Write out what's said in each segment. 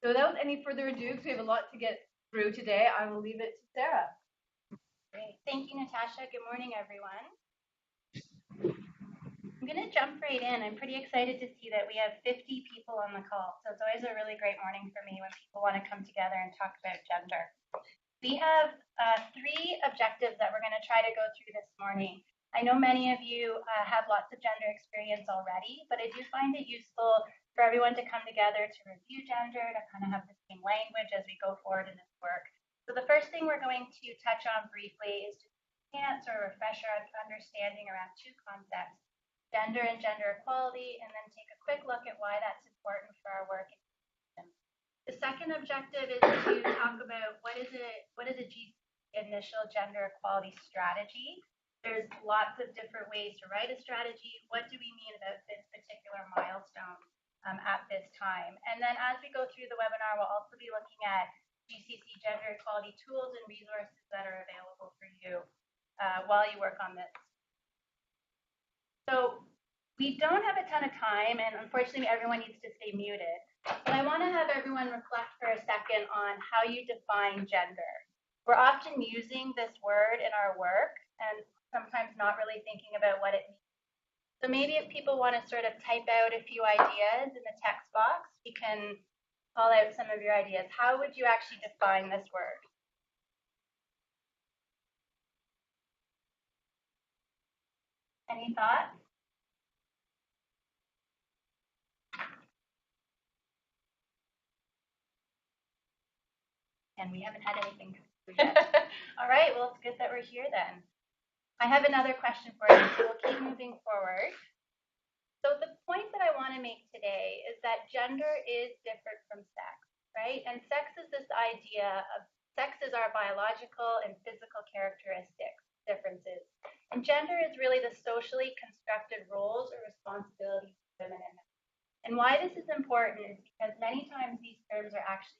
So without any further ado, because we have a lot to get through today, I will leave it to Sarah. Great. Thank you, Natasha. Good morning, everyone. I'm going to jump right in. I'm pretty excited to see that we have 50 people on the call. So it's always a really great morning for me when people want to come together and talk about gender. We have 3 objectives that we're going to try to go through this morning. I know many of you have lots of gender experience already, but I do find it useful for everyone to come together to review gender, to kind of have the same language as we go forward in this work. So the first thing we're going to touch on briefly is to enhance or refresh our understanding around 2 concepts, gender and gender equality, and then take a quick look at why that's important for our work. The second objective is to talk about what is a GC initial gender equality strategy. There's lots of different ways to write a strategy. What do we mean about this particular milestone at this time? And then as we go through the webinar, we'll also be looking at GCC gender equality tools and resources that are available for you while you work on this. So we don't have a ton of time, and unfortunately everyone needs to stay muted. But I want to have everyone reflect for a second on how you define gender. We're often using this word in our work and sometimes not really thinking about what it means. So maybe if people want to sort of type out a few ideas in the text box, we can call out some of your ideas. How would you actually define this word? Any thoughts? And we haven't had anything yet. All right, well, it's good that we're here then. I have another question for you, so we'll keep moving forward. So the point that I want to make today is that gender is different from sex, right? And sex is this idea of sex is our biological and physical characteristics, differences. And gender is really the socially constructed roles or responsibilities of women and men. And why this is important is because many times these terms are actually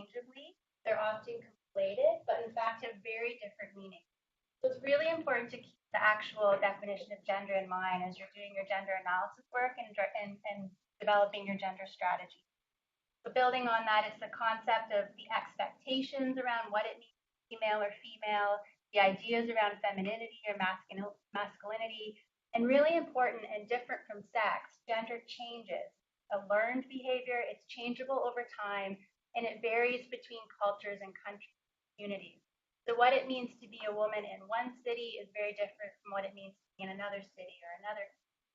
interchangeably. They're often conflated, but in fact have very different meanings. So it's really important to keep the actual definition of gender in mind as you're doing your gender analysis work and developing your gender strategy. So building on that is the concept of the expectations around what it means to be male or female, the ideas around femininity or masculinity, and really important and different from sex, gender changes. A learned behavior, it's changeable over time, and it varies between cultures and countries and communities. So what it means to be a woman in one city is very different from what it means to be in another city or another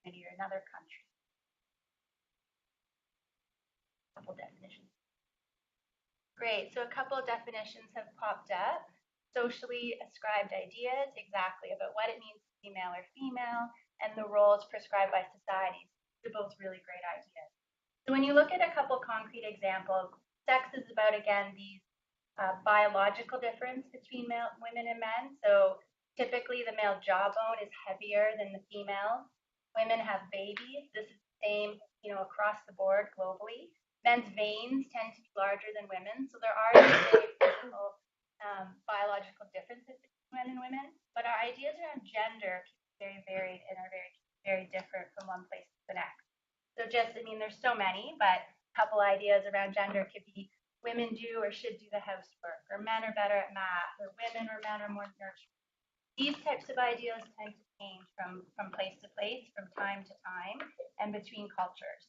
community or another country. A couple definitions. Great, so a couple of definitions have popped up. Socially ascribed ideas, exactly, about what it means to be male or female, and the roles prescribed by society. They're both really great ideas. So when you look at a couple concrete examples, sex is about, again, these biological difference between women and men. So typically the male jawbone is heavier than the female. Women have babies. This is the same, across the board globally. Men's veins tend to be larger than women. So there are these very physical biological differences between men and women. But our ideas around gender can be very varied and are very, very different from one place to the next. So there's so many, but a couple ideas around gender could be women do or should do the housework, or men are better at math, or women or men are more nurturing. These types of ideas tend to change from place to place, from time to time, and between cultures.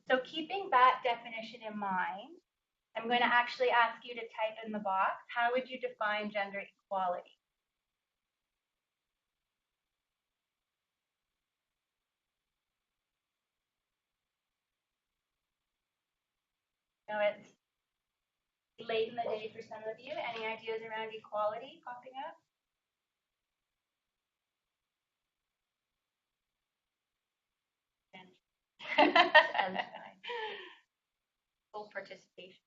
So keeping that definition in mind, I'm going to actually ask you to type in the box, how would you define gender equality? It's late in the day for some of you. Any ideas around equality popping up? Full participation,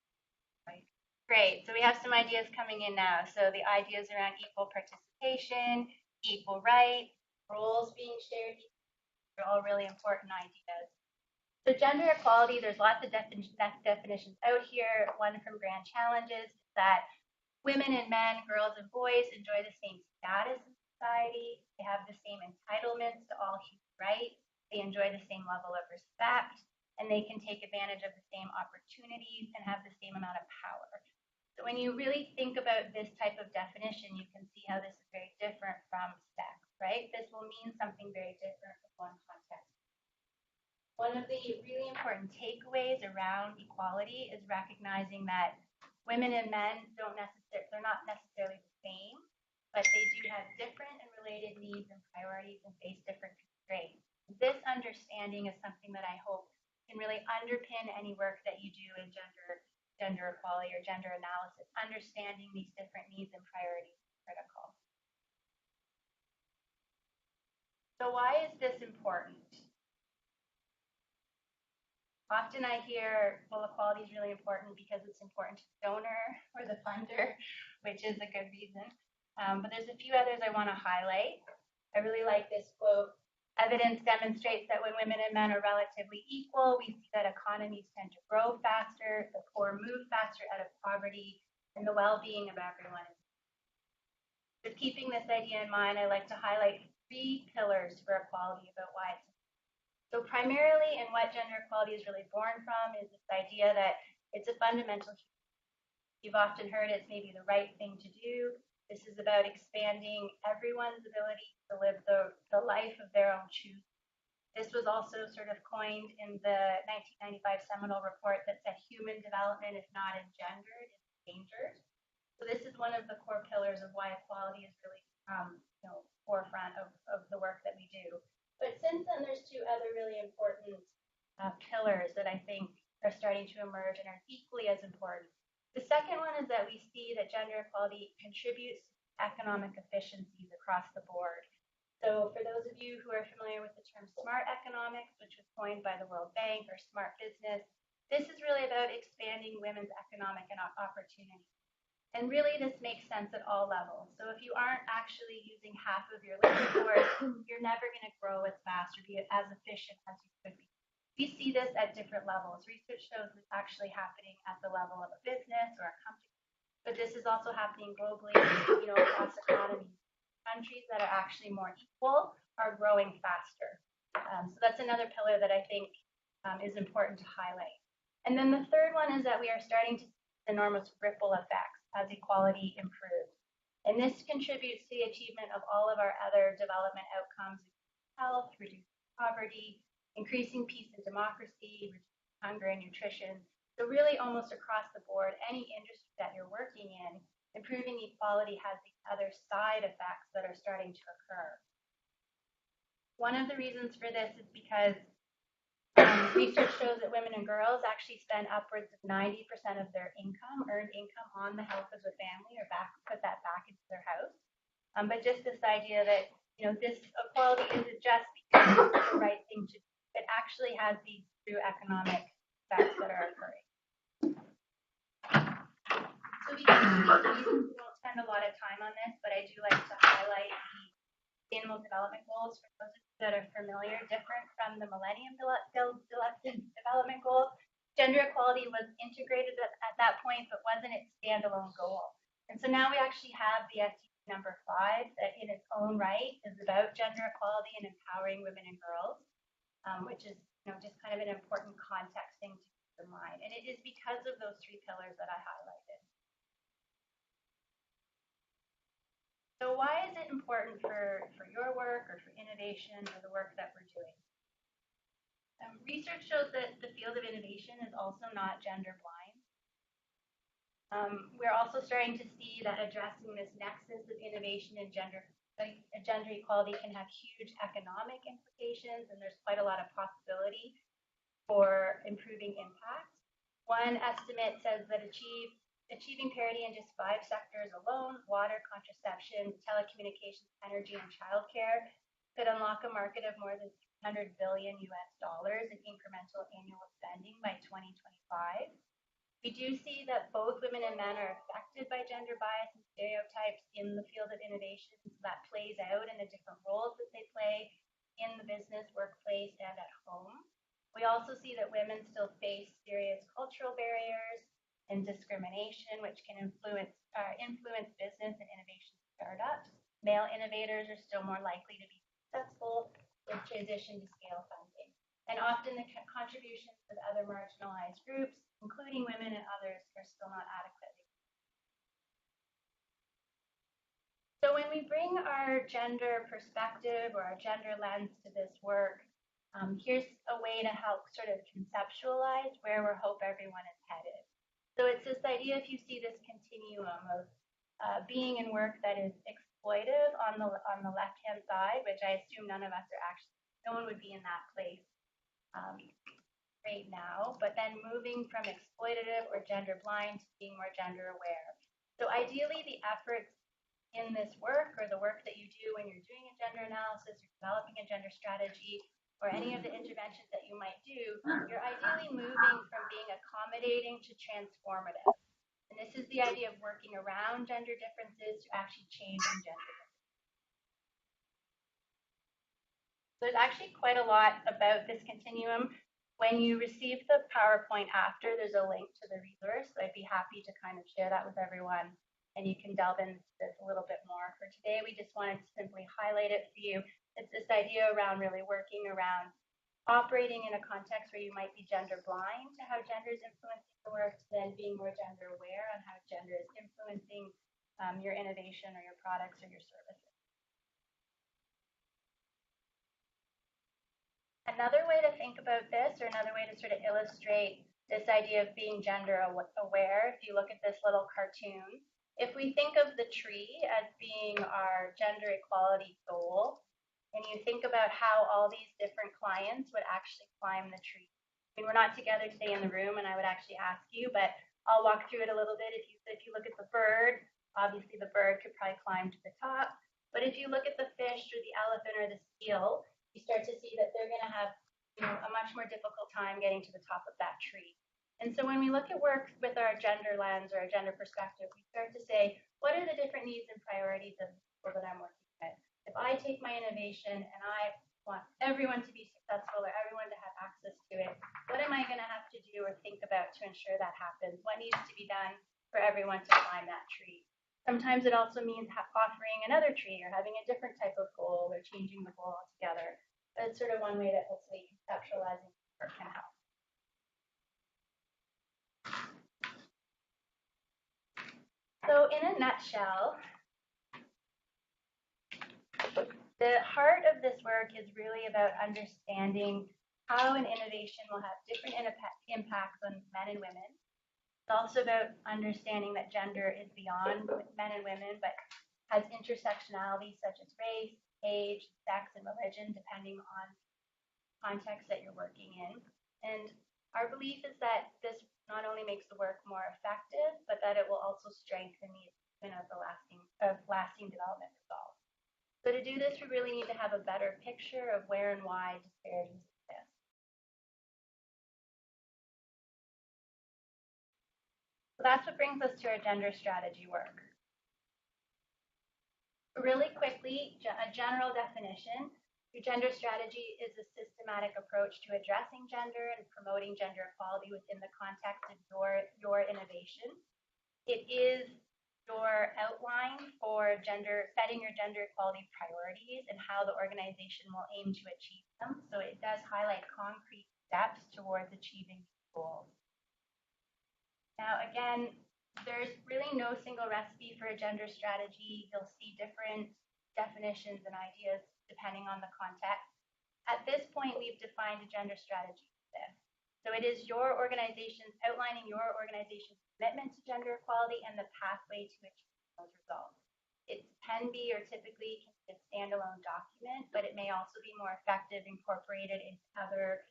right? Great. So we have some ideas coming in now. So the ideas around equal participation, equal rights, roles being shared, are all really important ideas. So gender equality, there's lots of definitions out here. One from Grand Challenges is that women and men, girls and boys enjoy the same status in society. They have the same entitlements to all human rights. They enjoy the same level of respect. and they can take advantage of the same opportunities and have the same amount of power. So when you really think about this type of definition, you can see how this is very different from sex, right? This will mean something very different from one context. One of the really important takeaways around equality is recognizing that women and men they're not necessarily the same, but they do have different and related needs and priorities and face different constraints. This understanding is something that I hope can really underpin any work that you do in gender equality or gender analysis. Understanding these different needs and priorities is critical. So why is this important? Often I hear, well, equality is really important because it's important to the donor or the funder, which is a good reason. But there's a few others I want to highlight. I really like this quote. Evidence demonstrates that when women and men are relatively equal, we see that economies tend to grow faster, the poor move faster out of poverty, and the well-being of everyone. Just keeping this idea in mind, I like to highlight 3 pillars for equality about why it's. So primarily, and what gender equality is really born from, is this idea that it's a fundamental. You've often heard it's maybe the right thing to do. This is about expanding everyone's ability to live the life of their own choosing. This was also sort of coined in the 1995 seminal report that said human development, if not engendered, is endangered. So this is one of the core pillars of why equality is really forefront of the work that we do. But since then, there's 2 other really important pillars that I think are starting to emerge and are equally as important. The second one is that we see that gender equality contributes to economic efficiencies across the board. So for those of you who are familiar with the term smart economics, which was coined by the World Bank, or smart business, this is really about expanding women's economic and opportunities. And really, this makes sense at all levels. So if you aren't actually using half of your labor force, you're never going to grow as fast or be as efficient as you could be. We see this at different levels. Research shows it's actually happening at the level of a business or a company, but this is also happening globally, across economies. Countries that are actually more equal are growing faster. So that's another pillar that I think is important to highlight. And then the third one is that we are starting to see enormous ripple effects as equality improves. And this contributes to the achievement of all of our other development outcomes: health, reducing poverty, increasing peace and democracy, reducing hunger and nutrition. So really almost across the board, any industry that you're working in, improving equality has these other side effects that are starting to occur. One of the reasons for this is because research shows that women and girls actually spend upwards of 90% of their earned income, on the health of the family, or put that back into their house. But just this idea that this equality isn't just because it's the right thing to do; it actually has these true economic effects that are occurring. So we won't spend a lot of time on this, but I do like to highlight the Sustainable Development Goals for those that are familiar. Different from the Millennium Development Goals, gender equality was integrated at that point, but wasn't its standalone goal. And so now we actually have the SDG number 5 that, in its own right, is about gender equality and empowering women and girls, which is just kind of an important context thing to keep in mind. And it is because of those 3 pillars that I highlighted. So why is it important for your work or for innovation or the work that we're doing? Research shows that the field of innovation is also not gender blind. We're also starting to see that addressing this nexus of innovation and gender equality can have huge economic implications, and there's quite a lot of possibility for improving impact. One estimate says that achieving parity in just 5 sectors alone, water, contraception, telecommunications, energy, and childcare, could unlock a market of more than $600 billion in incremental annual spending by 2025. We do see that both women and men are affected by gender bias and stereotypes in the field of innovation. So that plays out in the different roles that they play in the business, workplace, and at home. We also see that women still face serious cultural barriers and discrimination, which can influence business and innovation startups. Male innovators are still more likely to be successful with transition to scale funding. And often the contributions of other marginalized groups, including women and others, are still not adequate. So when we bring our gender perspective or our gender lens to this work, here's a way to help sort of conceptualize where we hope everyone is headed. So it's this idea, if you see this continuum of being in work that is exploitive on the left-hand side, which I assume none of us are actually, no one would be in that place right now, but then moving from exploitative or gender blind to being more gender aware. So ideally the efforts in this work, or the work that you do when you're doing a gender analysis or developing a gender strategy, or any of the interventions that you might do, you're ideally moving from being accommodating to transformative. And this is the idea of working around gender differences to actually changing gender differences. There's actually quite a lot about this continuum. When you receive the PowerPoint after, there's a link to the resource, so I'd be happy to kind of share that with everyone, and you can delve into this a little bit more. For today, we just wanted to simply highlight it for you. It's this idea around really working around operating in a context where you might be gender blind to how gender is influencing the work, to then being more gender aware on how gender is influencing your innovation or your products or your services. Another way to think about this, or another way to sort of illustrate this idea of being gender aware, if you look at this little cartoon, if we think of the tree as being our gender equality goal, and you think about how all these different clients would actually climb the tree. I mean, we're not together today in the room, and I would actually ask you, but I'll walk through it a little bit. If you look at the bird, obviously the bird could probably climb to the top. But if you look at the fish or the elephant or the seal, you start to see that they're going to have a much more difficult time getting to the top of that tree. And so when we look at work with our gender lens or our gender perspective, we start to say, what are the different needs and priorities of the people that I'm working with? If I take my innovation and I want everyone to be successful or everyone to have access to it, what am I going to have to do or think about to ensure that happens? What needs to be done for everyone to climb that tree? Sometimes it also means offering another tree or having a different type of goal or changing the goal altogether. That's sort of one way that hopefully conceptualizing work can help. So in a nutshell, the heart of this work is really about understanding how an innovation will have different impacts on men and women. It's also about understanding that gender is beyond men and women, but has intersectionality such as race, age, sex, and religion, depending on context that you're working in. And our belief is that this not only makes the work more effective, but that it will also strengthen the achievement of lasting development results. So to do this, we really need to have a better picture of where and why disparities exist. So that's what brings us to our gender strategy work. Really quickly, a general definition. Your gender strategy is a systematic approach to addressing gender and promoting gender equality within the context of your innovation. It is your outline for setting your gender equality priorities and how the organization will aim to achieve them. So it does highlight concrete steps towards achieving these goals. Now, again, there's really no single recipe for a gender strategy. You'll see different definitions and ideas depending on the context. At this point, we've defined a gender strategy for this. So it is your organization's outlining your organization's commitment to gender equality and the pathway to achieve those results. It can be or typically can be a standalone document, but it may also be more effective incorporated into other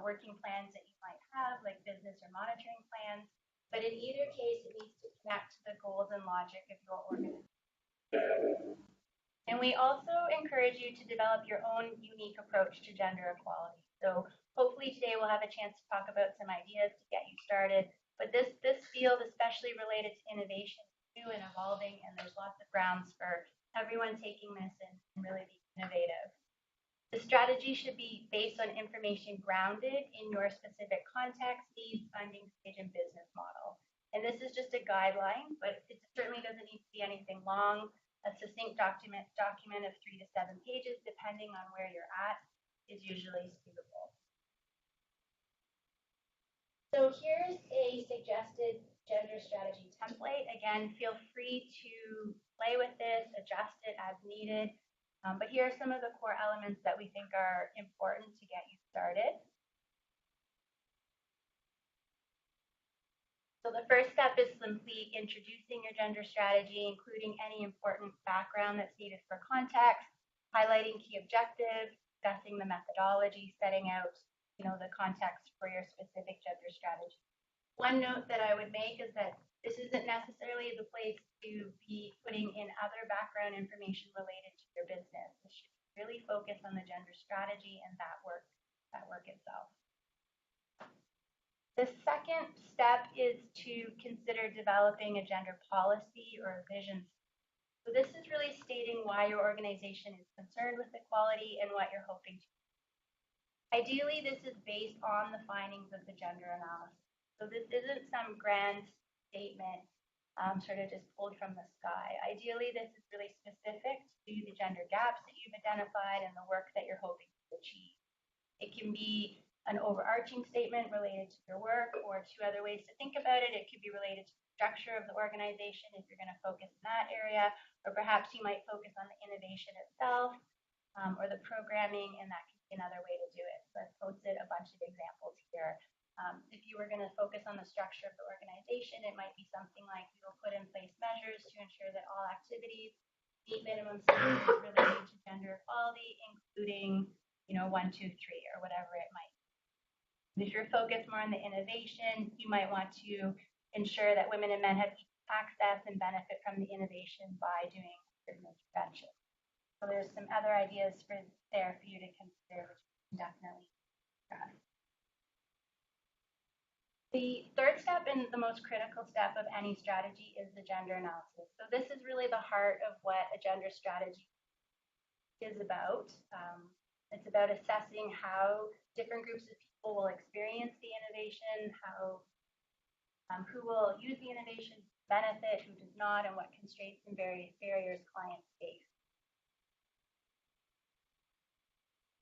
working plans that you might have, like business or monitoring plans. But in either case, it needs to connect to the goals and logic of your organization. And we also encourage you to develop your own unique approach to gender equality. So hopefully today we'll have a chance to talk about some ideas to get you started. But this field, especially related to innovation, is new and evolving, and there's lots of grounds for everyone taking this and really be innovative. The strategy should be based on information grounded in your specific context, needs, funding stage, and business model. And this is just a guideline, but it certainly doesn't need to be anything long. A succinct document of 3 to 7 pages, depending on where you're at, is usually suitable. So here's a suggested gender strategy template. Again, feel free to play with this, adjust it as needed. But here are some of the core elements that we think are important to get you started. So the first step is simply introducing your gender strategy, including any important background that's needed for context, highlighting key objectives, discussing the methodology, setting out, the context for your specific gender strategy. One note that I would make is that this isn't necessarily the place to be putting in other background information related to your business. This should really focus on the gender strategy and that work itself. The second step is to consider developing a gender policy or a vision. So this is really stating why your organization is concerned with equality and what you're hoping to. Ideally, this is based on the findings of the gender analysis. So this isn't some grand statement sort of just pulled from the sky. Ideally, this is really specific to the gender gaps that you've identified and the work that you're hoping to achieve. It can be an overarching statement related to your work, or two other ways to think about it. It could be related to the structure of the organization if you're going to focus in that area, or perhaps you might focus on the innovation itself or the programming, and that could be another way to do it. So I've posted a bunch of examples here. If you were going to focus on the structure of the organization, it might be something like we will put in place measures to ensure that all activities meet minimum standards related to gender equality, including 1, 2, 3, or whatever it might be. If you're focused more on the innovation, you might want to ensure that women and men have access and benefit from the innovation by doing certain interventions. So there's some other ideas there for you to consider, which you can definitely discuss. The third step and the most critical step of any strategy is the gender analysis. So this is really the heart of what a gender strategy is about. It's about assessing how different groups of people will experience the innovation, who will use the innovation, benefit, who does not, and what constraints and various barriers clients face.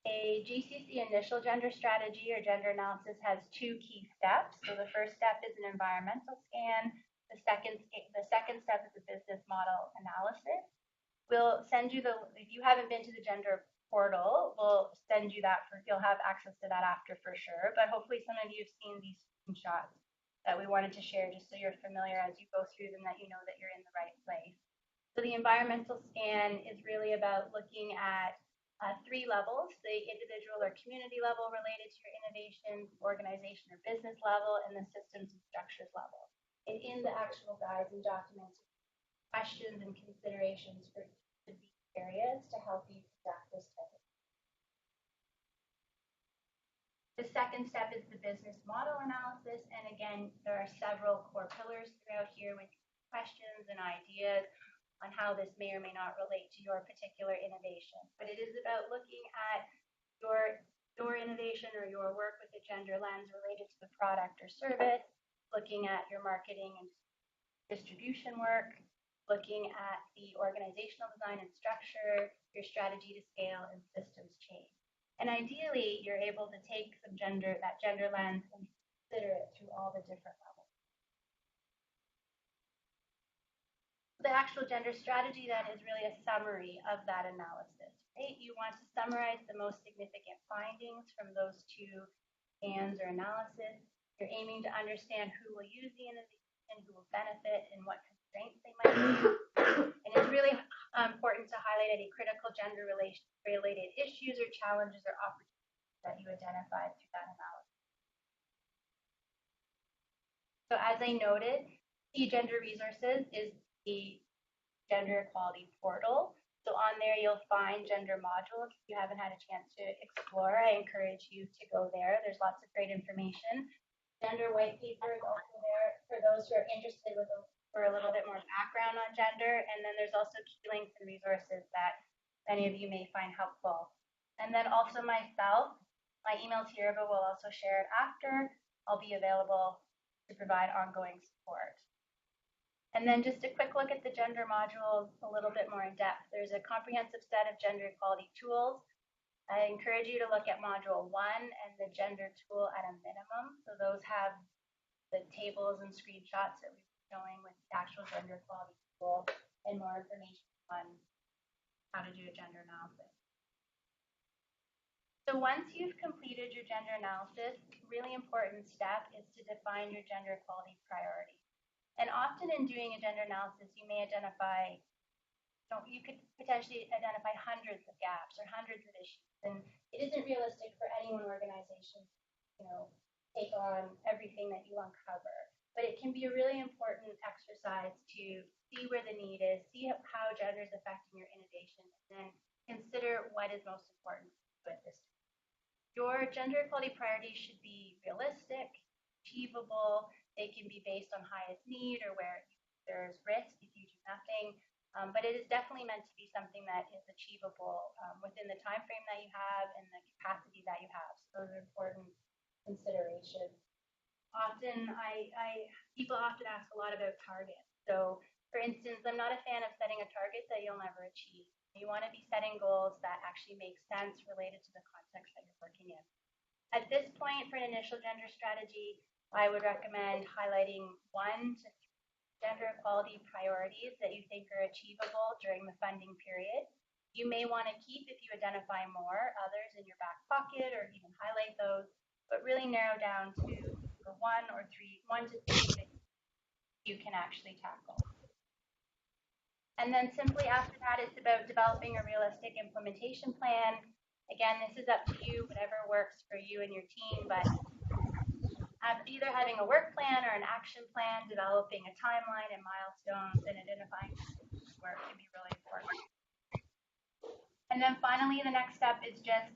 A GCC initial gender strategy or gender analysis has two key steps. So the first step is an environmental scan. The second step is a business model analysis. We'll send you if you haven't been to the gender portal, we'll send you that you'll have access to that after for sure. But hopefully some of you have seen these screenshots that we wanted to share just so you're familiar as you go through them, that you know that you're in the right place. So the environmental scan is really about looking at 3 levels: the individual or community level related to your innovation, organization or business level, and the systems and structures level. And in the actual guides and documents, questions and considerations for these areas to help you conduct this type of. The second step is the business model analysis. And again, there are several core pillars throughout here with questions and ideas on how this may or may not relate to your particular innovation. But it is about looking at your innovation or your work with a gender lens related to the product or service, looking at your marketing and distribution work, looking at the organizational design and structure, your strategy to scale, and systems change. And ideally, you're able to take that gender lens and consider it through all the different levels. The actual gender strategy then is really a summary of that analysis, right? You want to summarize the most significant findings from those 2 scans or analysis. You're aiming to understand who will use the innovation, who will benefit, and what constraints they might use. And it's really important to highlight any critical gender-related issues or challenges or opportunities that you identified through that analysis. So as I noted, key gender resources is the gender equality portal. So on there, you'll find gender modules. If you haven't had a chance to explore, I encourage you to go there. There's lots of great information. Gender white paper is also there for those who are interested for a little bit more background on gender. And then there's also key links and resources that many of you may find helpful. And then also myself, my email to Yerba will also share it after. I'll be available to provide ongoing support. And then just a quick look at the gender modules a little bit more in depth. There's a comprehensive set of gender equality tools. I encourage you to look at module 1 and the gender tool at a minimum. So those have tables and screenshots that we were showing with the actual gender equality tool and more information on how to do a gender analysis. So once you've completed your gender analysis, a really important step is to define your gender equality priority. And often in doing a gender analysis, you may identify, you could potentially identify hundreds of gaps or hundreds of issues. And it isn't realistic for any one organization to, take on everything that you uncover. But it can be a really important exercise to see where the need is, see how gender is affecting your innovation, and then consider what is most important at this time. Your gender equality priorities should be realistic, achievable. They can be based on highest need or where there's risk if you do nothing. But it is definitely meant to be something that is achievable within the time frame that you have and the capacity that you have. So those are important considerations. Often, people often ask a lot about targets. So, for instance, I'm not a fan of setting a target that you'll never achieve. You want to be setting goals that actually make sense related to the context that you're working in. At this point, for an initial gender strategy, I would recommend highlighting 1 to 3 gender equality priorities that you think are achievable during the funding period. You may want to keep, if you identify more, others in your back pocket or even highlight those, but really narrow down to 1 to 3 that you can actually tackle. And then simply after that, it's about developing a realistic implementation plan. Again, this is up to you, whatever works for you and your team, but either having a work plan or an action plan, developing a timeline and milestones, and identifying work can be really important. And then finally, the next step is just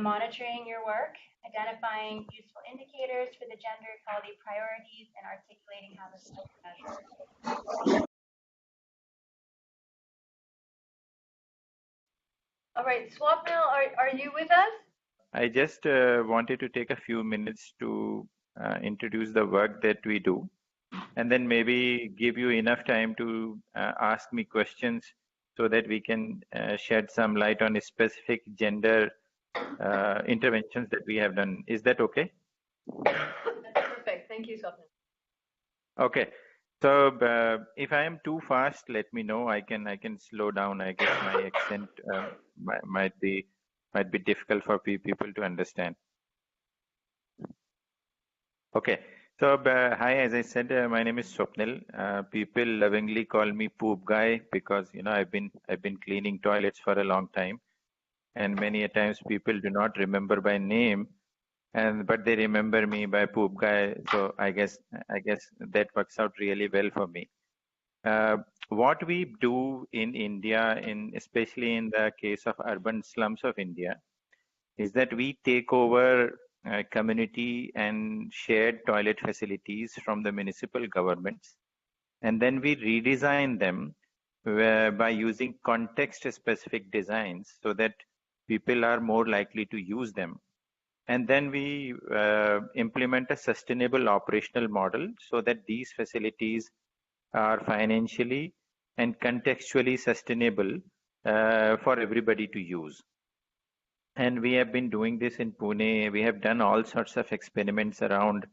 monitoring your work, identifying useful indicators for the gender equality priorities, and articulating how this is measured. All right, Swapnil, are you with us? I just wanted to take a few minutes to introduce the work that we do, and then maybe give you enough time to ask me questions so that we can shed some light on a specific gender interventions that we have done. Is that okay? That's perfect. Thank you, Swapnil. Okay. So if I am too fast, let me know. I can slow down. I guess my accent might be difficult for people to understand. Okay. So hi, as I said, my name is Swapnil. People lovingly call me Poop Guy because I've been cleaning toilets for a long time, and many a times people do not remember by name, but they remember me by Poop Guy. So I guess that works out really well for me. What we do in India, especially in the case of urban slums of India, is that we take over community and shared toilet facilities from the municipal governments, and then we redesign them by using context-specific designs so that people are more likely to use them. And then we implement a sustainable operational model so that these facilities are financially and contextually sustainable for everybody to use. And we have been doing this in Pune. We have done all sorts of experiments around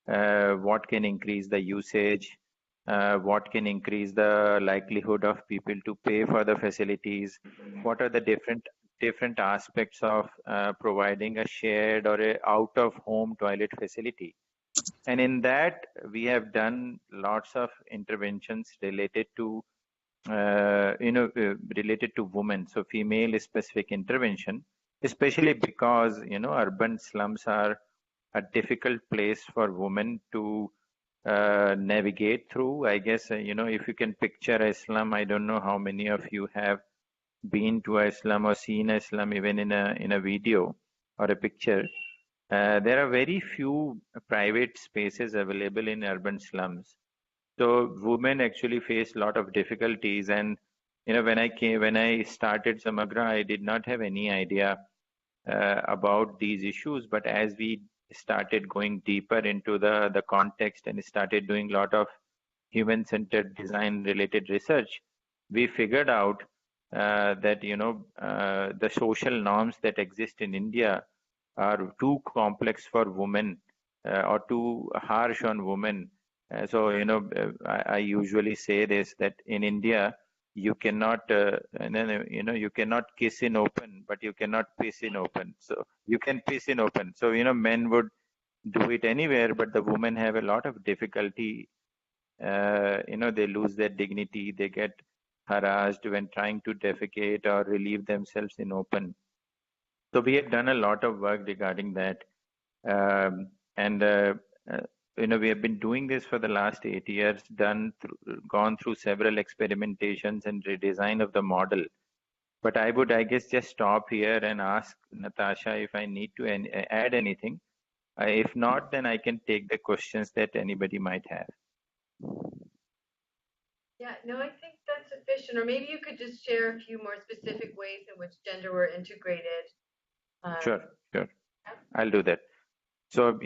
what can increase the usage, what can increase the likelihood of people to pay for the facilities, what are the different aspects of providing a shared or a out-of-home toilet facility. And in that, we have done lots of interventions related to related to women, so female specific intervention, especially because urban slums are a difficult place for women to navigate through. I guess if you can picture a slum, I don't know how many of you have been to a slum or seen a slum even in a video or a picture. There are very few private spaces available in urban slums. So women actually face a lot of difficulties, and when I started Samagra, I did not have any idea about these issues. But as we started going deeper into the context and started doing a lot of human-centered design-related research, we figured out that the social norms that exist in India are too complex for women or too harsh on women. So, I usually say this, that in India, you cannot, you cannot kiss in open, but you cannot piss in open. So you can piss in open. So, men would do it anywhere, but the women have a lot of difficulty. They lose their dignity. They get harassed when trying to defecate or relieve themselves in open. So we have done a lot of work regarding that. And we have been doing this for the last 8 years, gone through several experimentations and redesign of the model. But I would, I guess, just stop here and ask Natasha if I need to add anything. If not, then I can take the questions that anybody might have. Yeah, no, I think that's sufficient. Or maybe you could just share a few more specific ways in which gender were integrated. Sure. I'll do that. So,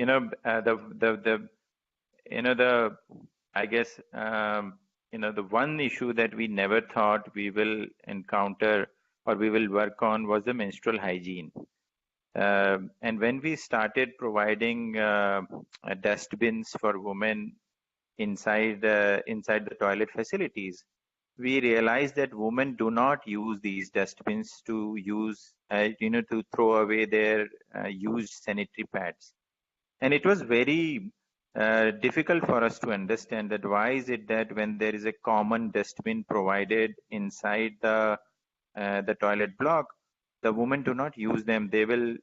I guess, the one issue that we never thought we will encounter or we will work on was the menstrual hygiene. And when we started providing dustbins for women inside the toilet facilities, we realized that women do not use these dustbins to to throw away their used sanitary pads. And it was very difficult for us to understand that why is it that when there is a common dustbin provided inside the toilet block, the women do not use them. They will,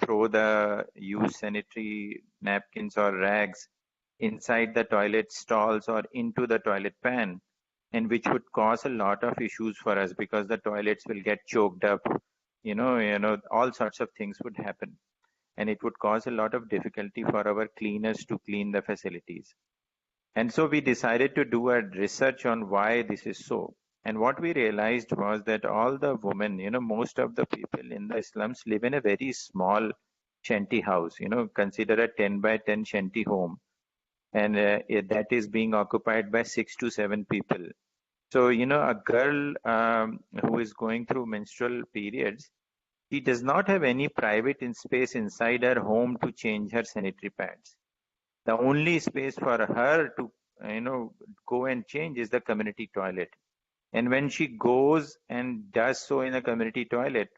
throw the used sanitary napkins or rags inside the toilet stalls or into the toilet pan, and which would cause a lot of issues for us because the toilets will get choked up. All sorts of things would happen, and it would cause a lot of difficulty for our cleaners to clean the facilities. And so we decided to do a research on why this is so. And what we realized was that all the women, most of the people in the slums live in a very small shanty house, consider a 10 by 10 shanty home. And that is being occupied by 6 to 7 people. So, a girl who is going through menstrual periods, she does not have any private space inside her home to change her sanitary pads. The only space for her to, go and change is the community toilet. And when she goes and does so in a community toilet,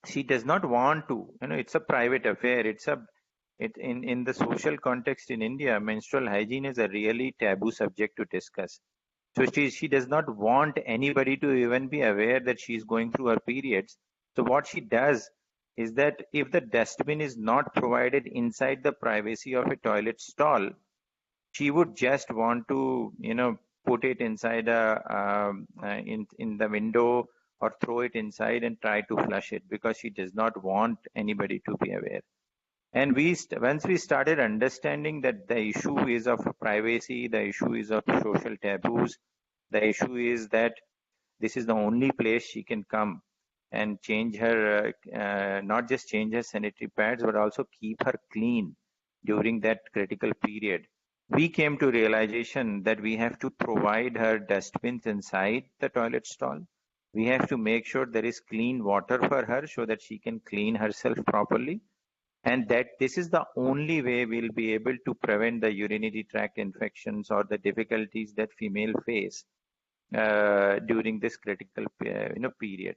she does not want to, it's a private affair. In the social context in India, menstrual hygiene is a really taboo subject to discuss. So she does not want anybody to even be aware that she's going through her periods. So what she does is that if the dustbin is not provided inside the privacy of a toilet stall, she would just want to, put it inside in the window or throw it inside and try to flush it because she does not want anybody to be aware. And once we started understanding that the issue is of privacy, the issue is of social taboos, the issue is that this is the only place she can come and change her, not just change her sanitary pads, but also keep her clean during that critical period. We came to realization that we have to provide her dustbins inside the toilet stall. We have to make sure there is clean water for her so that she can clean herself properly. And that this is the only way we'll be able to prevent the urinary tract infections or the difficulties that female face during this critical period.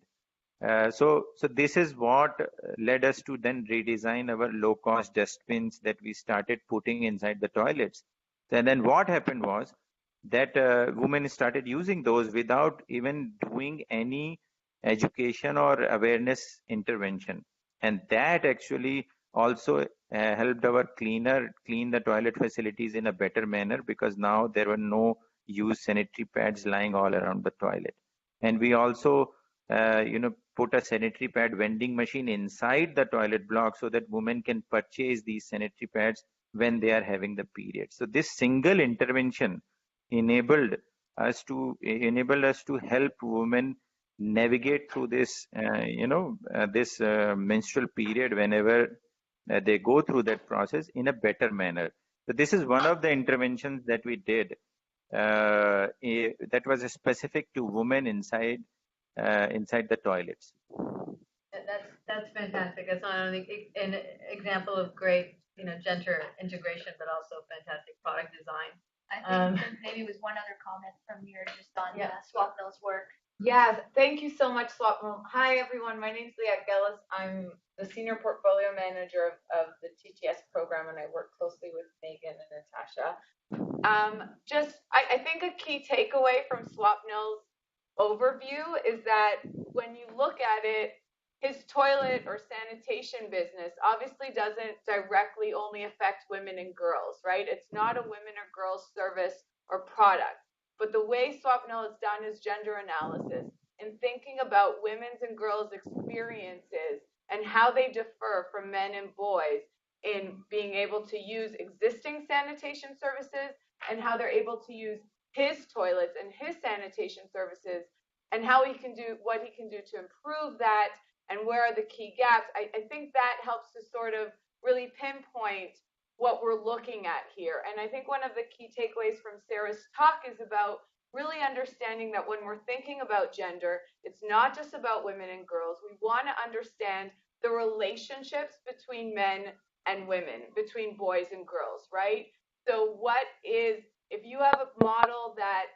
So this is what led us to then redesign our low-cost dustbins that we started putting inside the toilets. And then what happened was that women started using those without even doing any education or awareness intervention. And that actually also helped our cleaner clean the toilet facilities in a better manner because now there were no used sanitary pads lying all around the toilet. And we also, put a sanitary pad vending machine inside the toilet block so that women can purchase these sanitary pads when they are having the period. So this single intervention enabled us to help women navigate through this, this menstrual period whenever they go through that process in a better manner. So this is one of the interventions that we did that was specific to women inside the toilets. That's fantastic. That's not only an example of great, gender integration, but also fantastic product design. I think maybe it was one other comment from your just on Swapnil's work. Yes, thank you so much, Swapnil. Hi, everyone. My name is Leah Gellis. I'm the Senior Portfolio Manager of the TTS program, and I work closely with Megan and Natasha. I think a key takeaway from Swapnil's overview is that when you look at it, his toilet or sanitation business obviously doesn't directly only affect women and girls, right? It's not a women or girls service or product. But the way Swapnil has done his gender analysis in thinking about women's and girls' experiences and how they differ from men and boys in being able to use existing sanitation services and how they're able to use his toilets and his sanitation services and how he can do what he can do to improve that and where are the key gaps. I think that helps to sort of really pinpoint what we're looking at here. And I think one of the key takeaways from Sarah's talk is about really understanding that when we're thinking about gender, it's not just about women and girls. We want to understand the relationships between men and women, between boys and girls, right? So if you have a model that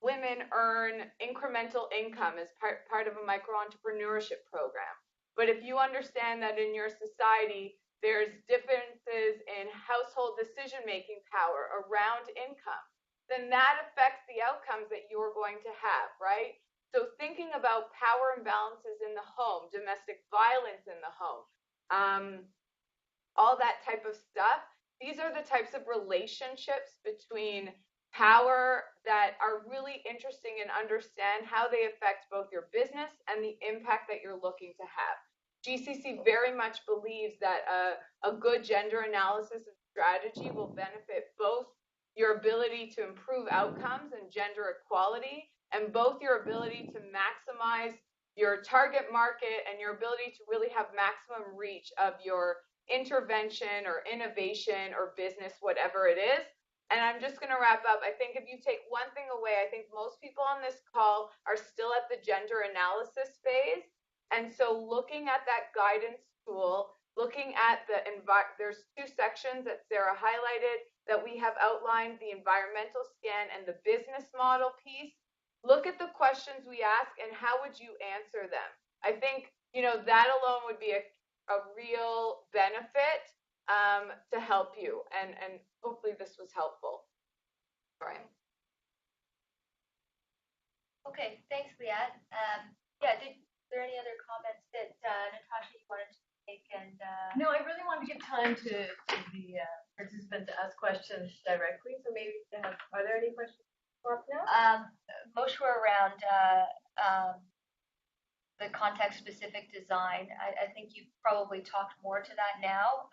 women earn incremental income as part of a micro-entrepreneurship program, but if you understand that in your society, there's differences in household decision-making power around income, then that affects the outcomes that you're going to have, right? So thinking about power imbalances in the home, domestic violence in the home, all that type of stuff, these are the types of relationships between power that are really interesting and understand how they affect both your business and the impact that you're looking to have. GCC very much believes that a good gender analysis and strategy will benefit both your ability to improve outcomes and gender equality, and both your ability to maximize your target market and your ability to really have maximum reach of your intervention or innovation or business, whatever it is. And I'm just going to wrap up. I think if you take one thing away, I think most people on this call are still at the gender analysis phase. And so looking at that guidance tool, looking at there's two sections that Sarah highlighted that we have outlined, the environmental scan and the business model piece. Look at the questions we ask and how would you answer them? I think, that alone would be a real benefit to help you. And hopefully this was helpful. All right. Okay, thanks, Leah. Are there any other comments that Natasha you wanted to make? And no, I really want to give time to the participants to ask questions directly. So maybe are there any questions for us now? Most were around the context-specific design. I think you've probably talked more to that now.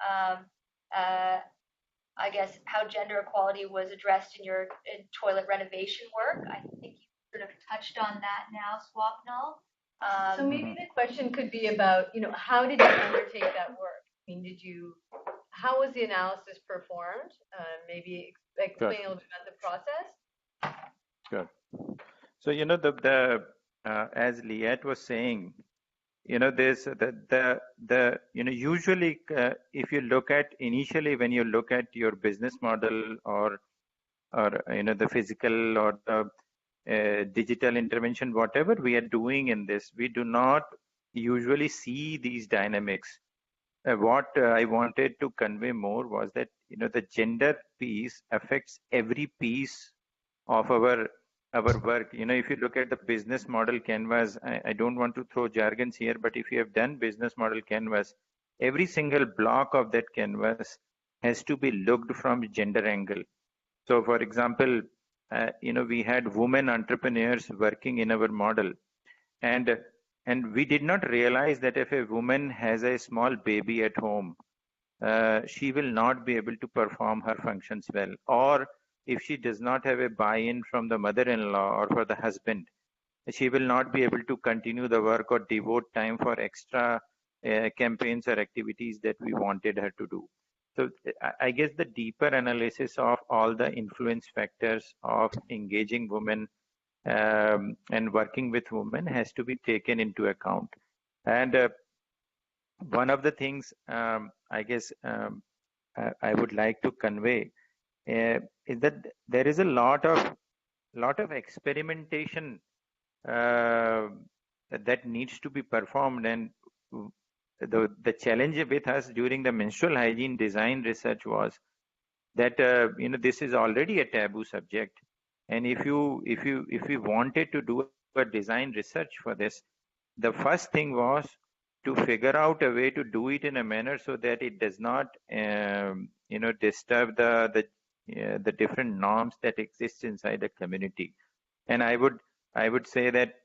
I guess how gender equality was addressed in your toilet renovation work. I think you sort of touched on that now, Swapnil. So maybe the question could be about, how did you undertake that work? I mean, how was the analysis performed? Maybe explain a little bit about the process. Sure. So, as Liat was saying, there's usually if you look at initially when you look at your business model or the physical or the digital intervention, whatever we are doing in this, we do not usually see these dynamics. What I wanted to convey more was that the gender piece affects every piece of our work. If you look at the business model canvas, I don't want to throw jargons here, but if you have done business model canvas, every single block of that canvas has to be looked from gender angle. So for example, we had women entrepreneurs working in our model, and we did not realize that if a woman has a small baby at home, she will not be able to perform her functions well, or if she does not have a buy-in from the mother-in-law or for the husband, she will not be able to continue the work or devote time for extra campaigns or activities that we wanted her to do. So I guess the deeper analysis of all the influence factors of engaging women and working with women has to be taken into account. And one of the things I guess I would like to convey is that there is a lot of experimentation that needs to be performed, and the challenge with us during the menstrual hygiene design research was that this is already a taboo subject, and if we wanted to do a design research for this, the first thing was to figure out a way to do it in a manner so that it does not disturb the different norms that exist inside the community. And I would say that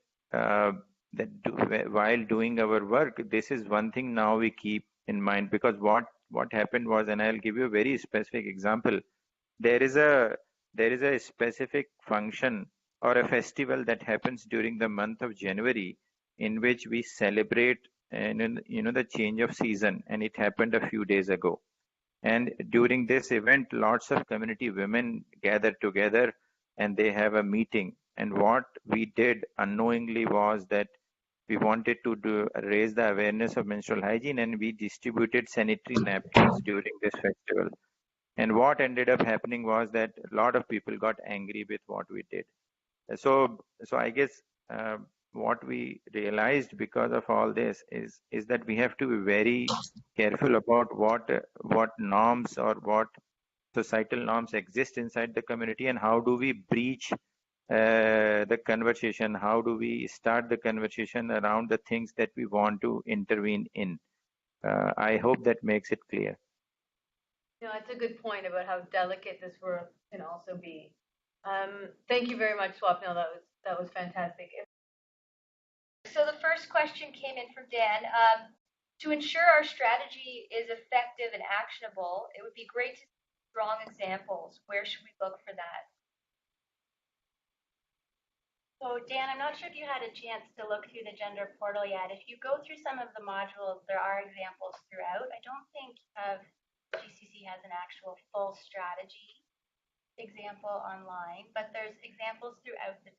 while doing our work, this is one thing now we keep in mind, because what happened was, and I'll give you a very specific example. There is a specific function or a festival that happens during the month of January, in which we celebrate and the change of season, and it happened a few days ago. And during this event, lots of community women gather together and they have a meeting. And what we did unknowingly was that we wanted to raise the awareness of menstrual hygiene, and we distributed sanitary napkins during this festival. And what ended up happening was that a lot of people got angry with what we did. So I guess what we realized because of all this is that we have to be very careful about what norms or what societal norms exist inside the community, and how do we breach the conversation, how do we start the conversation around the things that we want to intervene in. I hope that makes it clear. It's a good point about how delicate this work can also be. Thank you very much, Swapnil. That was fantastic. So the first question came in from Dan. To ensure our strategy is effective and actionable, it would be great to see strong examples. Where should we look for that? So Dan, I'm not sure if you had a chance to look through the gender portal yet. If you go through some of the modules, there are examples throughout. I don't think GCC has an actual full strategy example online, but there's examples throughout the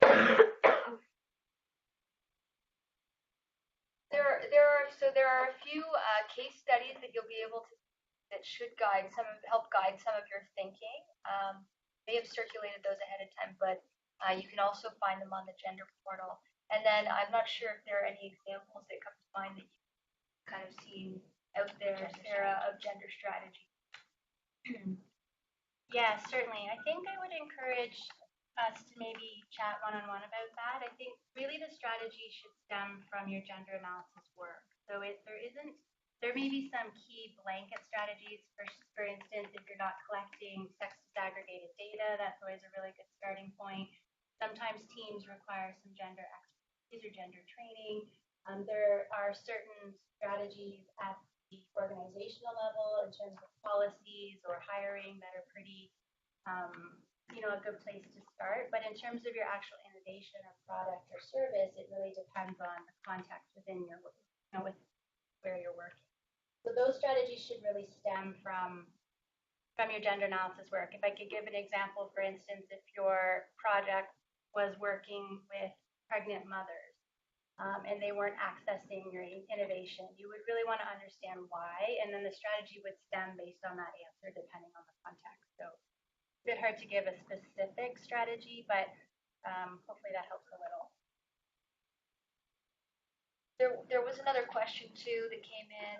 There are a few case studies that you'll be able to that should help guide some of your thinking. They have circulated those ahead of time, but you can also find them on the gender portal. And then I'm not sure if there are any examples that come to mind that you've kind of seen out there, Sarah, of gender strategy. Yeah, certainly. I think I would encourage us to maybe chat one-on-one about that. I think really the strategy should stem from your gender analysis work. So there may be some key blanket strategies. For instance, if you're not collecting sex disaggregated data, that's always a really good starting point. Sometimes teams require some gender expertise or gender training. There are certain strategies at the organizational level in terms of policies or hiring that are pretty a good place to start. But in terms of your actual innovation or product or service, it really depends on the context within your work, with where you're working. So those strategies should really stem from your gender analysis work. If I could give an example, for instance, if your project was working with pregnant mothers and they weren't accessing your innovation, you would really want to understand why, and then the strategy would stem based on that answer depending on the context. So a bit hard to give a specific strategy, but hopefully that helps a little. There was another question too that came in.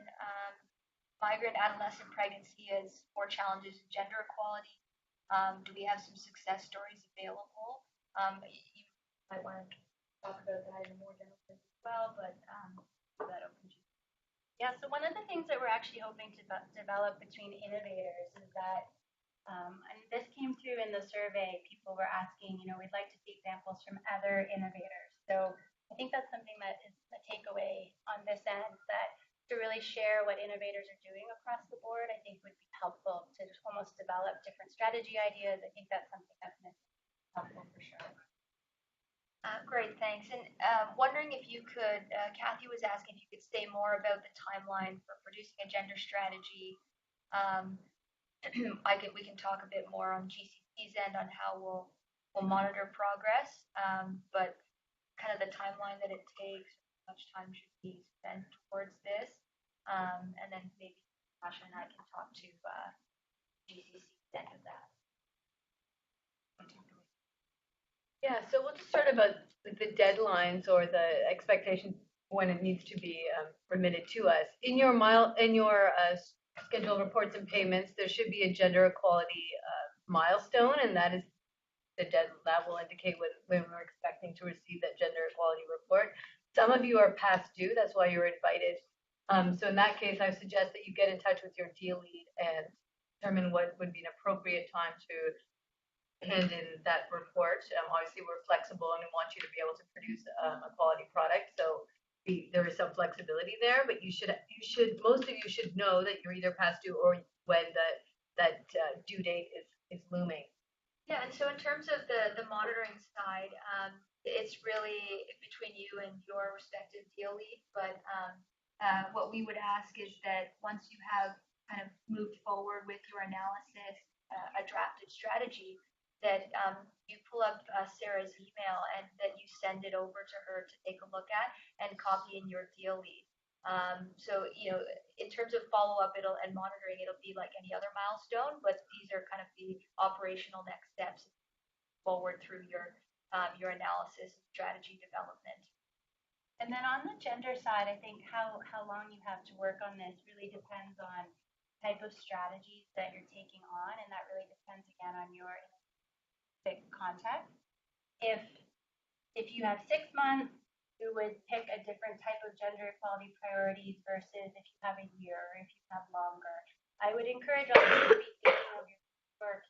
Migrant adolescent pregnancy has more challenges in gender equality. Do we have some success stories available? You might want to talk about that in more general as well, but that open to you. Yeah, so one of the things that we're actually hoping to develop between innovators is that and this came through in the survey. People were asking, we'd like to see examples from other innovators. So I think that's something that is a takeaway on this end, that to really share what innovators are doing across the board, I think would be helpful to just almost develop different strategy ideas. I think that's something that's helpful for sure. Great, thanks. And wondering if you could, Kathy was asking if you could say more about the timeline for producing a gender strategy. We can talk a bit more on GCC's end on how we'll monitor progress, but kind of the timeline that it takes, how much time should be spent towards this. And then maybe Sasha and I can talk to GCC end of that. Yeah, so we'll just start about the deadlines or the expectations when it needs to be remitted to us. In your scheduled reports and payments, there should be a gender equality milestone, and that is that will indicate when we're expecting to receive that gender equality report. Some of you are past due, that's why you're invited. So in that case, I suggest that you get in touch with your deal lead and determine what would be an appropriate time to hand in that report. Obviously, we're flexible and we want you to be able to produce a quality product. So there is some flexibility there, but most of you should know that you're either past due or when that due date is looming. Yeah, and so in terms of the monitoring side, it's really between you and your respective deal lead. But what we would ask is that once you have kind of moved forward with your analysis, a drafted strategy, that you pull up Sarah's email and that you send it over to her to take a look at and copy in your deal lead. So, in terms of follow-up and monitoring, it'll be like any other milestone, but these are kind of the operational next steps forward through your analysis and strategy development. And then on the gender side, I think how long you have to work on this really depends on type of strategies that you're taking on, and that really depends again on your context. If you have 6 months, you would pick a different type of gender equality priorities versus if you have a year or if you have longer. I would encourage all of you to be thinking of your work,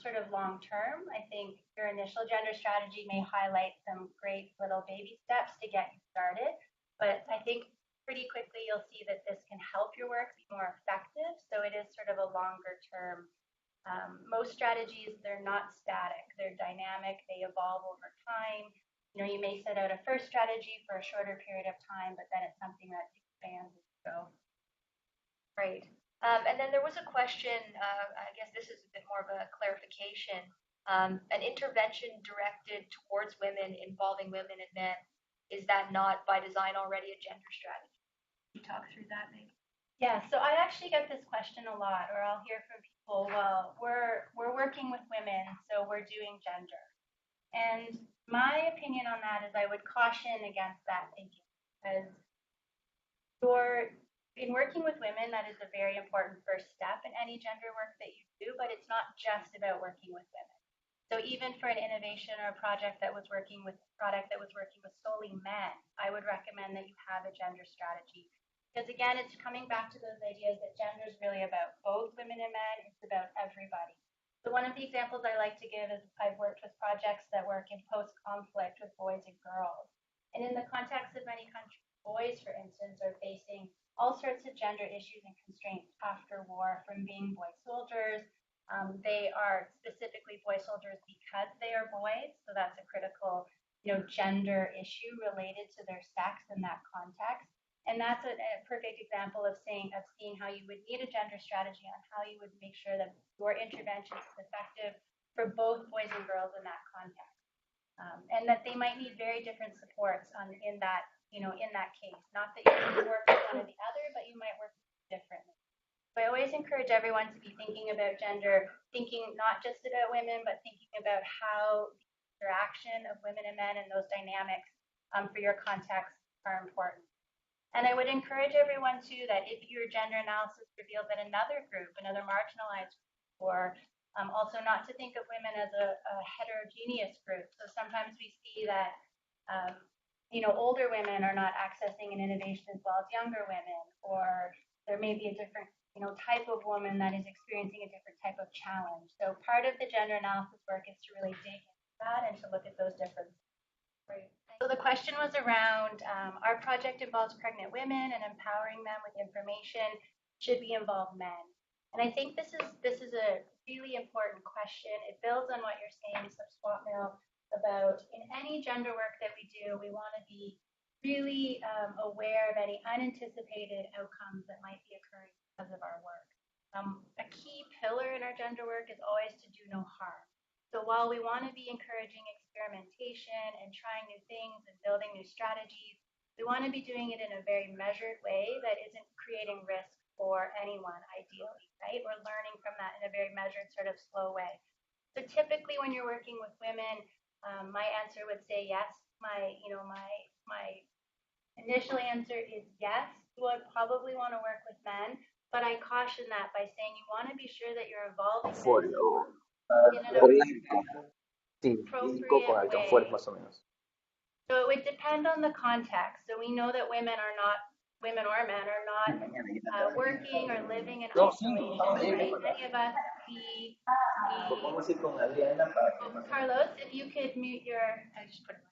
sort of long term. I think your initial gender strategy may highlight some great little baby steps to get you started, but I think pretty quickly you'll see that this can help your work be more effective. So it is sort of a longer term. Most strategies, they're not static, they're dynamic, they evolve over time. You may set out a first strategy for a shorter period of time, but then it's something that expands as you go. Right. And then there was a question, I guess this is a bit more of a clarification, an intervention directed towards women involving women and men, is that not by design already a gender strategy? Can you talk through that maybe? Yeah, so I actually get this question a lot, or I'll hear from people, well, we're working with women, so we're doing gender. And my opinion on that is I would caution against that thinking, because in working with women, that is a very important first step in any gender work that you do, but it's not just about working with women. So even for an innovation or a product that was working with solely men, I would recommend that you have a gender strategy. Because again, it's coming back to those ideas that gender is really about both women and men, it's about everybody. So one of the examples I like to give is I've worked with projects that work in post-conflict with boys and girls. And in the context of many countries, boys, for instance, are facing all sorts of gender issues and constraints after war, from being boy soldiers. They are specifically boy soldiers because they are boys, so that's a critical, gender issue related to their sex in that context. And that's a perfect example of seeing how you would need a gender strategy on how you would make sure that your intervention is effective for both boys and girls in that context, and that they might need very different supports in that case. Not that you can work with one or the other, but you might work differently. So I always encourage everyone to be thinking about gender, thinking not just about women, but thinking about how the interaction of women and men and those dynamics for your context are important. And I would encourage everyone too that if your gender analysis reveals that another marginalized group, or also not to think of women as a heterogeneous group. So sometimes we see that older women are not accessing an innovation as well as younger women, or there may be a different type of woman that is experiencing a different type of challenge. So part of the gender analysis work is to really dig into that and to look at those differences. Right. So the question was around our project involves pregnant women and empowering them with information. Should we involve men? And I think this is a really important question. It builds on what you're saying, Swapnil, about in any gender work that we do, we want to be really aware of any unanticipated outcomes that might be occurring because of our work. A key pillar in our gender work is always to do no harm. So while we want to be encouraging experimentation and trying new things and building new strategies, we want to be doing it in a very measured way that isn't creating risk for anyone, ideally, right? We're learning from that in a very measured, sort of slow way. So typically when you're working with women, my answer would say yes. My initial answer is yes. You would probably want to work with men, but I caution that by saying you want to be sure that you're involving men in an appropriate way. So it would depend on the context. So we know that women or men are not working or living in isolation, right? Many of us, Carlos, if you could mute your, I just put it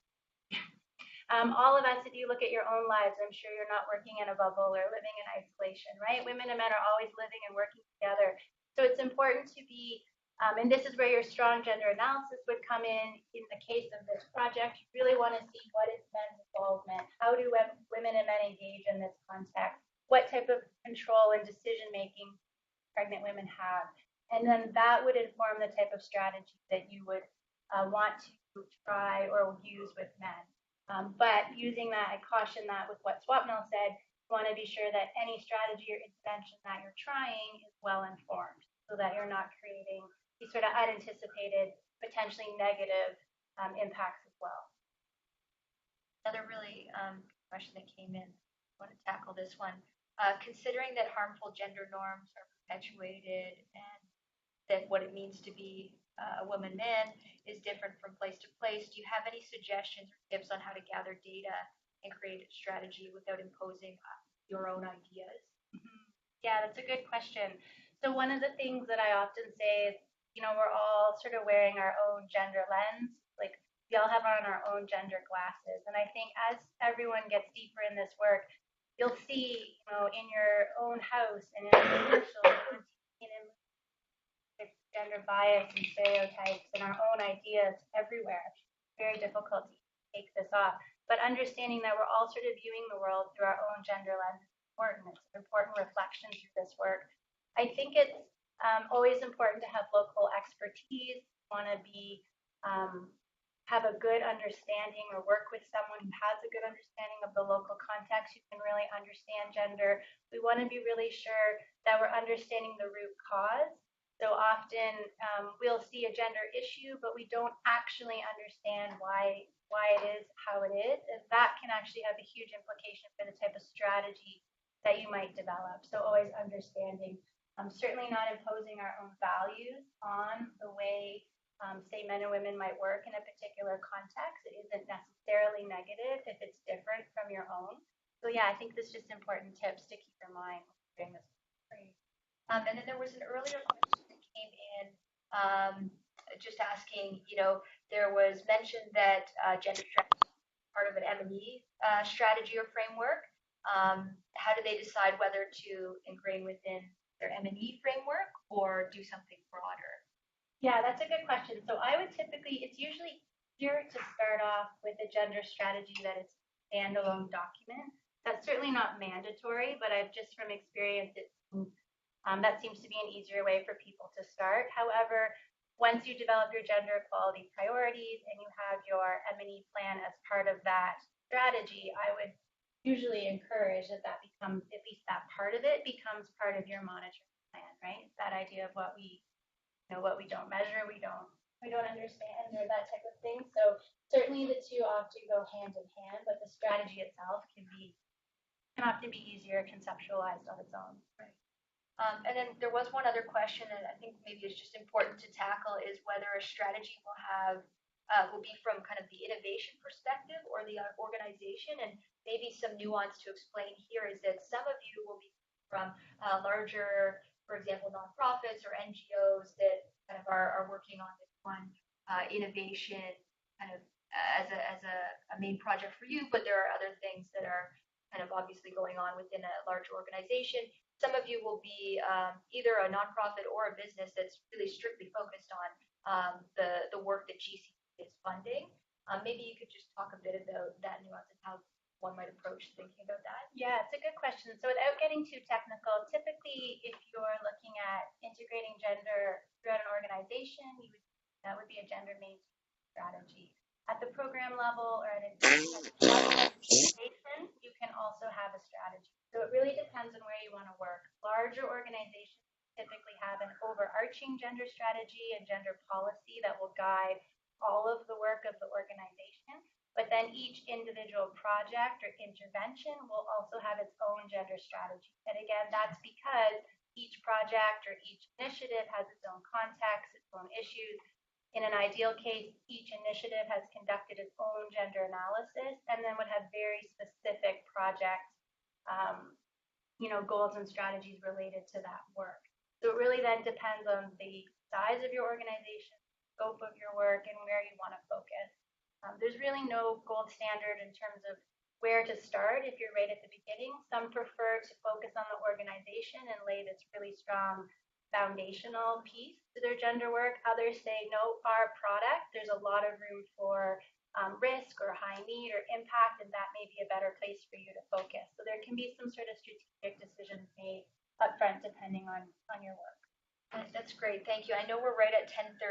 on. All of us, if you look at your own lives, I'm sure you're not working in a bubble or living in isolation, right? Women and men are always living and working together. So it's important to be, and this is where your strong gender analysis would come in the case of this project. You really want to see what is men's involvement. How do women and men engage in this context? What type of control and decision-making pregnant women have? And then that would inform the type of strategy that you would want to try or use with men. But using that, I caution that with what Swapnil said, you want to be sure that any strategy or intervention that you're trying is well informed so that you're not creating these sort of unanticipated, potentially negative impacts as well. Another really question that came in, I want to tackle this one. Considering that harmful gender norms are perpetuated and that what it means to be a woman man is different from place to place, do you have any suggestions or tips on how to gather data and create a strategy without imposing your own ideas? Yeah, that's a good question. So one of the things that I often say is, we're all sort of wearing our own gender lens. Like we all have on our own gender glasses. And I think as everyone gets deeper in this work, you'll see, in your own house and in commercials, gender bias and stereotypes and our own ideas everywhere. It's very difficult to take this off. But understanding that we're all sort of viewing the world through our own gender lens is important. It's an important reflection through this work. I think it's always important to have local expertise. You want to be have a good understanding or work with someone who has a good understanding of the local context who can really understand gender. We want to be really sure that we're understanding the root cause. So often we'll see a gender issue, but we don't actually understand why it is how it is. And that can actually have a huge implication for the type of strategy that you might develop. So always understanding, certainly not imposing our own values on the way, say, men and women might work in a particular context. It isn't necessarily negative if it's different from your own. So yeah, I think this is just important tips to keep in mind during this. And then there was an earlier question that came in just asking, there was mention that gender strategy is part of an M&E strategy or framework. How do they decide whether to ingrain within their M&E framework or do something broader? Yeah, that's a good question. So I would typically, it's usually easier to start off with a gender strategy that is a standalone document. That's certainly not mandatory, but I've just from experience, that seems to be an easier way for people to start. However, once you develop your gender equality priorities and you have your M&E plan as part of that strategy, I would usually encourage that becomes, at least that part of it becomes part of your monitoring plan, right? That idea of what we don't measure, we don't understand, or that type of thing. So certainly the two often go hand in hand, but the strategy itself can often be easier conceptualized on its own. Right. And then there was one other question that I think maybe is just important to tackle is whether a strategy will be from kind of the innovation perspective or the organization. And maybe some nuance to explain here is that some of you will be from larger, for example, nonprofits or NGOs that kind of are working on this one innovation kind of as a main project for you, but there are other things that are kind of obviously going on within a larger organization. Some of you will be either a nonprofit or a business that's really strictly focused on the work that GCC is funding. Maybe you could just talk a bit about that nuance and how one might approach thinking about that. Yeah, it's a good question. So without getting too technical, typically if you're looking at integrating gender throughout an organization, that would be a gender mainstream strategy. At the program level or at an organization, you can also have a strategy. So So it really depends on where you want to work. Larger organizations typically have an overarching gender strategy and gender policy that will guide all of the work of the organization. But then each individual project or intervention will also have its own gender strategy. And again, that's because each project or each initiative has its own context, its own issues. In an ideal case, each initiative has conducted its own gender analysis and then would have very specific project goals and strategies related to that work. So it really then depends on the size of your organization, scope of your work, and where you want to focus. There's really no gold standard in terms of where to start if you're right at the beginning. Some prefer to focus on the organization and lay this really strong foundational piece to their gender work. Others say, no, our product, there's a lot of room for risk or high need or impact, and that may be a better place for you to focus. So there can be some sort of strategic decisions made upfront depending on your work. That's great. Thank you. I know we're right at 10:30.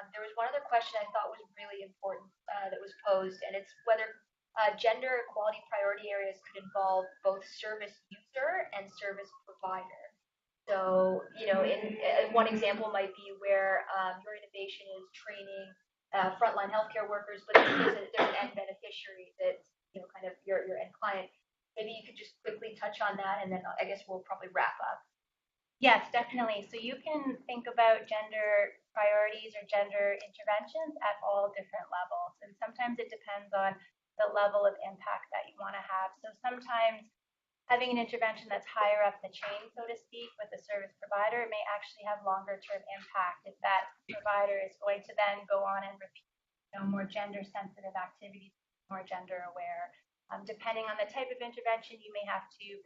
There was one other question I thought was really important that was posed, and it's whether gender equality priority areas could involve both service user and service provider. So, one example might be where your innovation is training frontline healthcare workers, but there's an end beneficiary that's, kind of your end client. Maybe you could just quickly touch on that, and then I guess we'll probably wrap up. Yes, definitely. So you can think about gender priorities or gender interventions at all different levels. And sometimes it depends on the level of impact that you want to have. So sometimes having an intervention that's higher up the chain, so to speak, with the service provider may actually have longer term impact if that provider is going to then go on and repeat more gender sensitive activities, more gender aware. Depending on the type of intervention, you may have to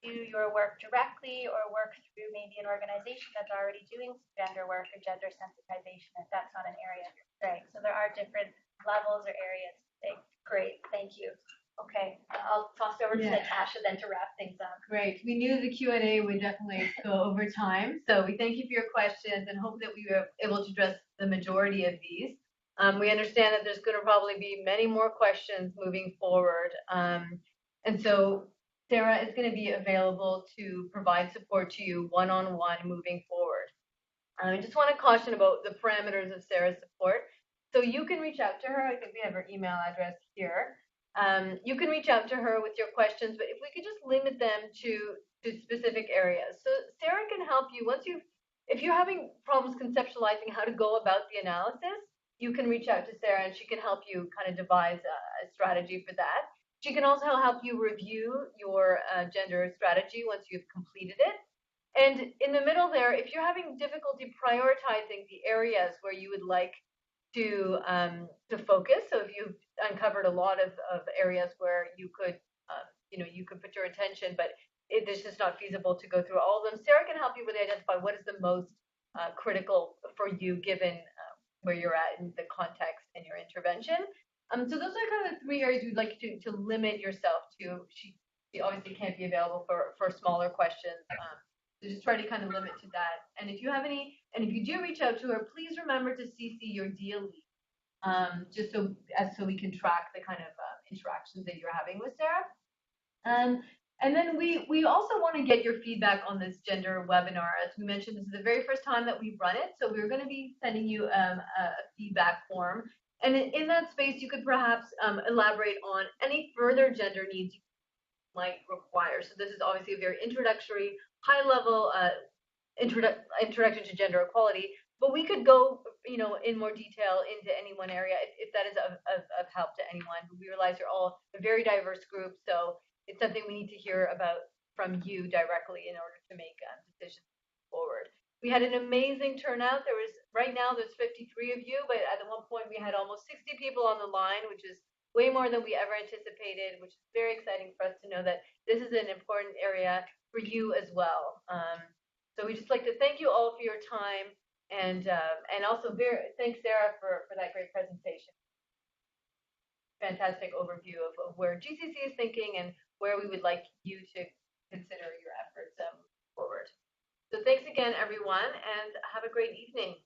do your work directly or work through maybe an organization that's already doing gender work or gender sensitization if that's not an area of your strength. So there are different levels or areas. Great, thank you. Okay, I'll toss it over to Natasha then to wrap things up. Great. We knew the Q&A would definitely go over time, so we thank you for your questions and hope that we were able to address the majority of these. We understand that there's going to probably be many more questions moving forward, and so Sarah is going to be available to provide support to you one-on-one moving forward. I just want to caution about the parameters of Sarah's support. So you can reach out to her. I think we have her email address here. You can reach out to her with your questions, but if we could just limit them to specific areas. So Sarah can help you if you're having problems conceptualizing how to go about the analysis, you can reach out to Sarah and she can help you kind of devise a strategy for that. She can also help you review your gender strategy once you've completed it. And in the middle there, if you're having difficulty prioritizing the areas where you would like to focus, so if you've uncovered a lot of areas where you could put your attention, but it's just not feasible to go through all of them, Sarah can help you really identify what is the most critical for you given where you're at in the context and your intervention. So those are kind of the three areas we'd like to limit yourself to. She obviously can't be available for smaller questions. So just try to kind of limit to that. And if you have any, and if you do reach out to her, please remember to CC your deal lead, just so we can track the kind of interactions that you're having with Sarah. And then we also want to get your feedback on this gender webinar. As we mentioned, this is the very first time that we've run it, so we're going to be sending you a feedback form. And in that space, you could perhaps elaborate on any further gender needs you might require. So this is obviously a very introductory, high-level introduction to gender equality, but we could go, in more detail into any one area if that is of help to anyone. We realize you're all a very diverse group, so it's something we need to hear about from you directly in order to make decisions forward. We had an amazing turnout. Right now there's 53 of you, but at one point we had almost 60 people on the line, which is way more than we ever anticipated, which is very exciting for us to know that this is an important area for you as well. So we just like to thank you all for your time, and also thanks Sarah for that great presentation. Fantastic overview of where GCC is thinking and where we would like you to consider your efforts forward. So thanks again, everyone, and have a great evening.